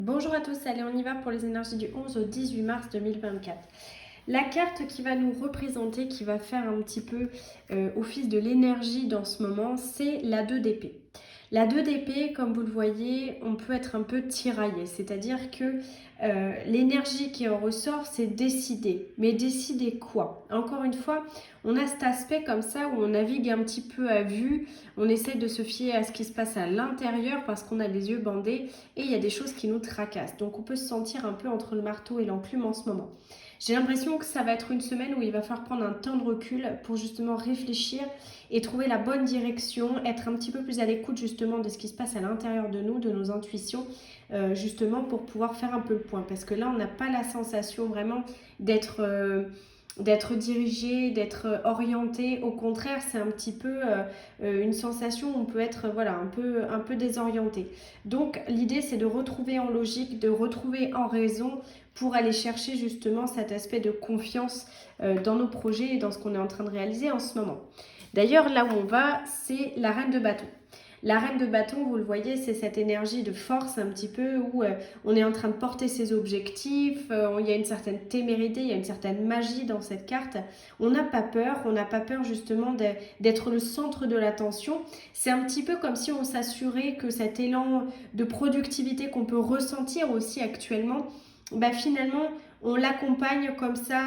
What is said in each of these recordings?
Bonjour à tous, allez on y va pour les énergies du 11 au 18 mars 2024. La carte qui va nous représenter, qui va faire un petit peu office de l'énergie dans ce moment, c'est la 2 d'épée. La 2 d'épée, comme vous le voyez, on peut être un peu tiraillé, c'est-à-dire que l'énergie qui en ressort, c'est décider. Mais décider quoi? Encore une fois, on a cet aspect comme ça où on navigue un petit peu à vue, on essaye de se fier à ce qui se passe à l'intérieur parce qu'on a les yeux bandés et il y a des choses qui nous tracassent. Donc on peut se sentir un peu entre le marteau et l'enclume en ce moment. J'ai l'impression que ça va être une semaine où il va falloir prendre un temps de recul pour justement réfléchir et trouver la bonne direction, être un petit peu plus à l'écoute justement de ce qui se passe à l'intérieur de nous, de nos intuitions, justement pour pouvoir faire un peu le point. Parce que là, on n'a pas la sensation vraiment d'être dirigé, d'être orienté. Au contraire, c'est un petit peu une sensation où on peut être voilà, un peu désorienté. Donc l'idée, c'est de retrouver en logique, de retrouver en raison pour aller chercher justement cet aspect de confiance dans nos projets et dans ce qu'on est en train de réaliser en ce moment. D'ailleurs, là où on va, c'est la reine de bâton. La reine de bâton, vous le voyez, c'est cette énergie de force un petit peu où on est en train de porter ses objectifs, il y a une certaine témérité, il y a une certaine magie dans cette carte. On n'a pas peur justement d'être le centre de l'attention. C'est un petit peu comme si on s'assurait que cet élan de productivité qu'on peut ressentir aussi actuellement, finalement, on l'accompagne comme ça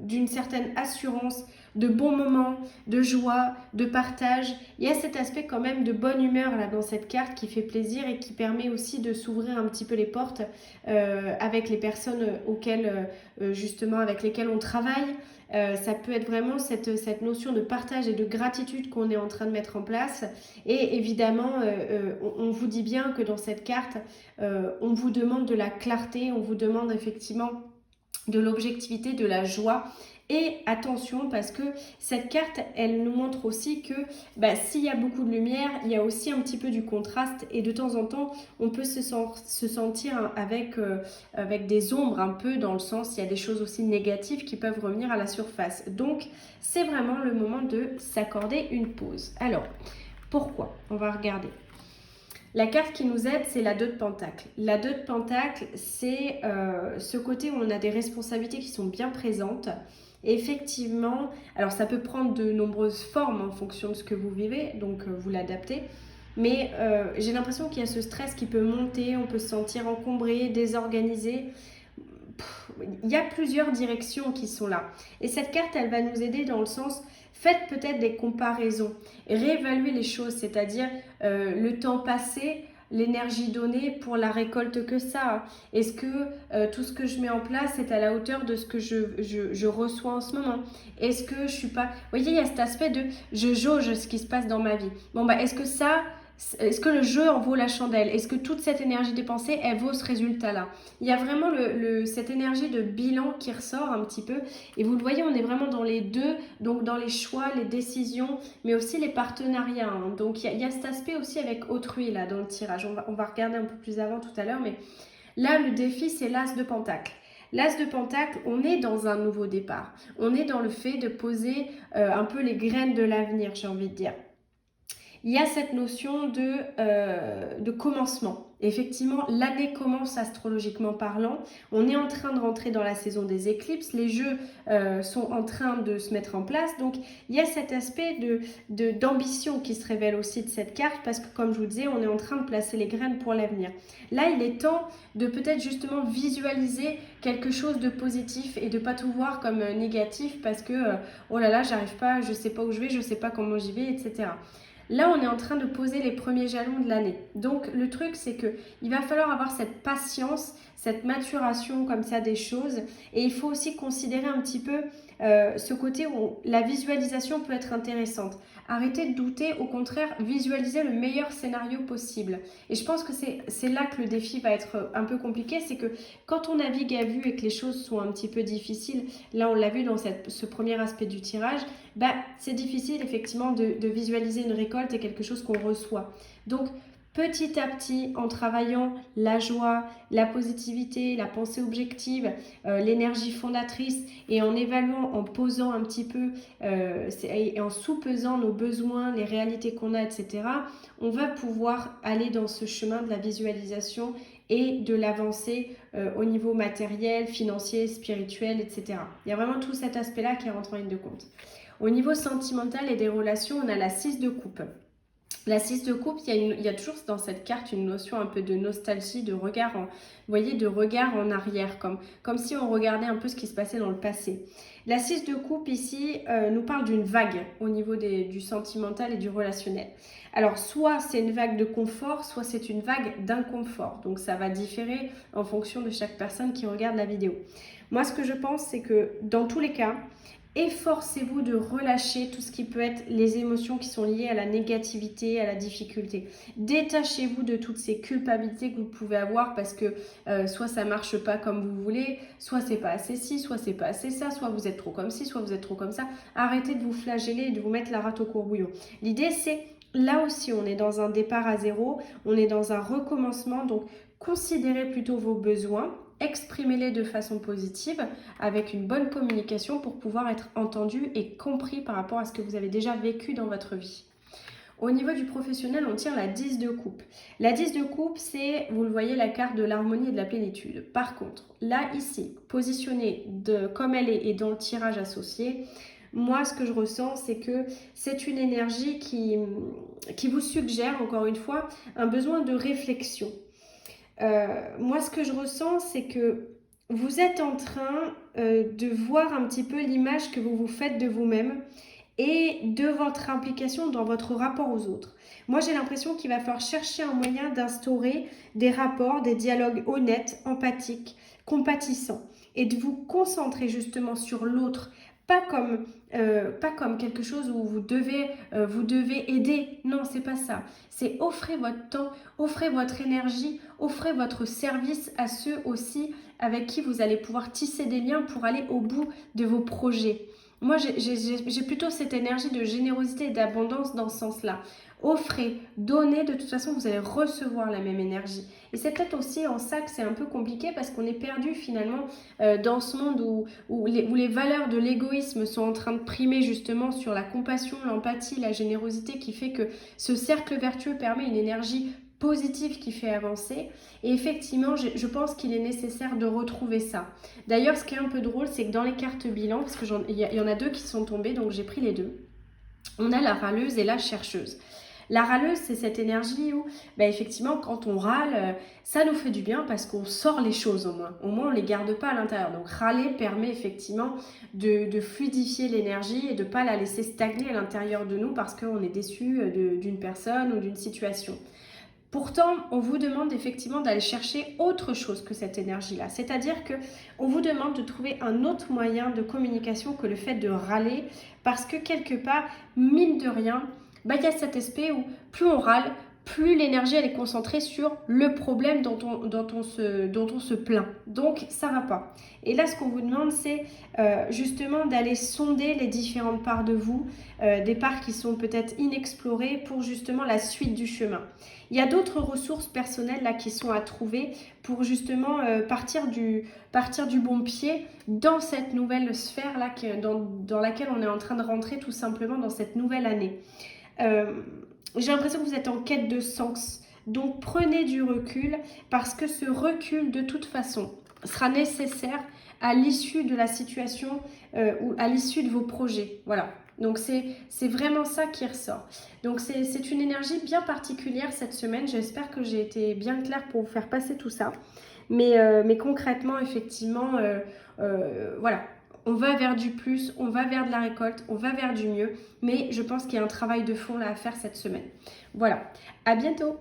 d'une certaine assurance, de bons moments, de joie, de partage. Il y a cet aspect quand même de bonne humeur là dans cette carte qui fait plaisir et qui permet aussi de s'ouvrir un petit peu les portes avec les personnes auxquelles justement avec lesquelles on travaille. Ça peut être vraiment cette notion de partage et de gratitude qu'on est en train de mettre en place. Et évidemment, on vous dit bien que dans cette carte, on vous demande de la clarté, on vous demande effectivement de l'objectivité, de la joie. Et attention parce que cette carte, elle nous montre aussi que s'il y a beaucoup de lumière, il y a aussi un petit peu du contraste et de temps en temps, on peut se sentir avec des ombres un peu dans le sens, il y a des choses aussi négatives qui peuvent revenir à la surface. Donc, c'est vraiment le moment de s'accorder une pause. Alors, pourquoi? On va regarder. La carte qui nous aide, c'est la 2 de Pentacle. La 2 de Pentacle, c'est ce côté où on a des responsabilités qui sont bien présentes. Et effectivement, alors ça peut prendre de nombreuses formes en fonction de ce que vous vivez, donc vous l'adaptez. Mais j'ai l'impression qu'il y a ce stress qui peut monter, on peut se sentir encombré, désorganisé. Il y a plusieurs directions qui sont là. Et cette carte, elle va nous aider dans le sens, faites peut-être des comparaisons, réévaluez les choses, c'est-à-dire le temps passé, l'énergie donnée pour la récolte que ça. Est-ce que tout ce que je mets en place est à la hauteur de ce que je reçois en ce moment? Est-ce que je suis pas... Vous voyez, il y a cet aspect de je jauge ce qui se passe dans ma vie. Bon, est-ce que le jeu en vaut la chandelle? Est-ce que toute cette énergie dépensée, elle vaut ce résultat-là? Il y a vraiment cette énergie de bilan qui ressort un petit peu. Et vous le voyez, on est vraiment dans les deux, donc dans les choix, les décisions, mais aussi les partenariats. Hein. Donc il y a cet aspect aussi avec autrui là dans le tirage. On va regarder un peu plus avant tout à l'heure, mais là le défi c'est l'As de Pentacle. L'As de Pentacle, on est dans un nouveau départ. On est dans le fait de poser un peu les graines de l'avenir, j'ai envie de dire. Il y a cette notion de commencement. Effectivement, l'année commence astrologiquement parlant. On est en train de rentrer dans la saison des éclipses. Les jeux sont en train de se mettre en place. Donc, il y a cet aspect d'ambition qui se révèle aussi de cette carte parce que, comme je vous disais, on est en train de placer les graines pour l'avenir. Là, il est temps de peut-être justement visualiser quelque chose de positif et de pas tout voir comme négatif parce que, oh là là, j'arrive pas, je sais pas où je vais, je sais pas comment j'y vais, etc. Là, on est en train de poser les premiers jalons de l'année. Donc, le truc, c'est qu'il va falloir avoir cette patience, cette maturation comme ça des choses. Et il faut aussi considérer un petit peu ce côté où la visualisation peut être intéressante. Arrêtez de douter, au contraire, visualisez le meilleur scénario possible. Et je pense que c'est là que le défi va être un peu compliqué, c'est que quand on navigue à vue et que les choses sont un petit peu difficiles, là on l'a vu dans ce premier aspect du tirage, c'est difficile effectivement de visualiser une récolte et quelque chose qu'on reçoit. Donc petit à petit, en travaillant la joie, la positivité, la pensée objective, l'énergie fondatrice et en évaluant, en posant un petit peu et en sous-pesant nos besoins, les réalités qu'on a, etc., on va pouvoir aller dans ce chemin de la visualisation et de l'avancée au niveau matériel, financier, spirituel, etc. Il y a vraiment tout cet aspect-là qui rentre en ligne de compte. Au niveau sentimental et des relations, on a la 6 de coupe. La 6 de coupe, il y a toujours dans cette carte une notion un peu de nostalgie, de regard vous voyez, de regard en arrière, comme si on regardait un peu ce qui se passait dans le passé. La 6 de coupe ici nous parle d'une vague au niveau du sentimental et du relationnel. Alors soit c'est une vague de confort, soit c'est une vague d'inconfort. Donc ça va différer en fonction de chaque personne qui regarde la vidéo. Moi ce que je pense c'est que dans tous les cas, efforcez-vous de relâcher tout ce qui peut être les émotions qui sont liées à la négativité, à la difficulté. Détachez-vous de toutes ces culpabilités que vous pouvez avoir parce que soit ça marche pas comme vous voulez, soit c'est pas assez ci, soit c'est pas assez ça, soit vous êtes trop comme ci, soit vous êtes trop comme ça. Arrêtez de vous flageller et de vous mettre la rate au courbouillon. L'idée c'est, là aussi on est dans un départ à zéro, on est dans un recommencement, donc considérez plutôt vos besoins, exprimez-les de façon positive avec une bonne communication pour pouvoir être entendu et compris par rapport à ce que vous avez déjà vécu dans votre vie. Au niveau du professionnel, on tire la 10 de coupe. La 10 de coupe, c'est, vous le voyez, la carte de l'harmonie et de la plénitude. Par contre, là, ici, positionnée comme elle est et dans le tirage associé, moi, ce que je ressens, c'est que c'est une énergie qui vous suggère, encore une fois, un besoin de réflexion. Moi, ce que je ressens, c'est que vous êtes en train de voir un petit peu l'image que vous vous faites de vous-même et de votre implication dans votre rapport aux autres. Moi, j'ai l'impression qu'il va falloir chercher un moyen d'instaurer des rapports, des dialogues honnêtes, empathiques, compatissants et de vous concentrer justement sur l'autre, pas comme quelque chose où vous devez aider. Non, c'est pas ça. C'est offrez votre temps, offrez votre énergie, offrez votre service à ceux aussi avec qui vous allez pouvoir tisser des liens pour aller au bout de vos projets. Moi, j'ai plutôt cette énergie de générosité et d'abondance dans ce sens-là. Offrez, donnez, de toute façon, vous allez recevoir la même énergie. Et c'est peut-être aussi en ça que c'est un peu compliqué parce qu'on est perdu finalement dans ce monde où les valeurs de l'égoïsme sont en train de primer justement sur la compassion, l'empathie, la générosité qui fait que ce cercle vertueux permet une énergie positive qui fait avancer. Et effectivement, je pense qu'il est nécessaire de retrouver ça. D'ailleurs, ce qui est un peu drôle, c'est que dans les cartes bilan, parce qu'il y en a deux qui sont tombées, donc j'ai pris les deux, on a la râleuse et la chercheuse. La râleuse, c'est cette énergie où, effectivement, quand on râle, ça nous fait du bien parce qu'on sort les choses au moins. Au moins, on ne les garde pas à l'intérieur. Donc, râler permet effectivement de fluidifier l'énergie et de ne pas la laisser stagner à l'intérieur de nous parce qu'on est déçu d'une personne ou d'une situation. Pourtant, on vous demande effectivement d'aller chercher autre chose que cette énergie-là. C'est-à-dire qu'on vous demande de trouver un autre moyen de communication que le fait de râler parce que quelque part, mine de rien, il y a cet aspect où plus on râle, plus l'énergie elle est concentrée sur le problème dont on se plaint. Donc, ça ne va pas. Et là, ce qu'on vous demande, c'est justement d'aller sonder les différentes parts de vous, des parts qui sont peut-être inexplorées pour justement la suite du chemin. Il y a d'autres ressources personnelles là qui sont à trouver pour justement partir du bon pied dans cette nouvelle sphère là dans laquelle on est en train de rentrer tout simplement dans cette nouvelle année. J'ai l'impression que vous êtes en quête de sens. Donc prenez du recul parce que ce recul de toute façon sera nécessaire à l'issue de la situation ou à l'issue de vos projets. Voilà. Donc c'est vraiment ça qui ressort. Donc c'est une énergie bien particulière cette semaine. J'espère que j'ai été bien claire pour vous faire passer tout ça. Mais concrètement, effectivement, voilà. On va vers du plus, on va vers de la récolte, on va vers du mieux. Mais je pense qu'il y a un travail de fond là à faire cette semaine. Voilà. À bientôt.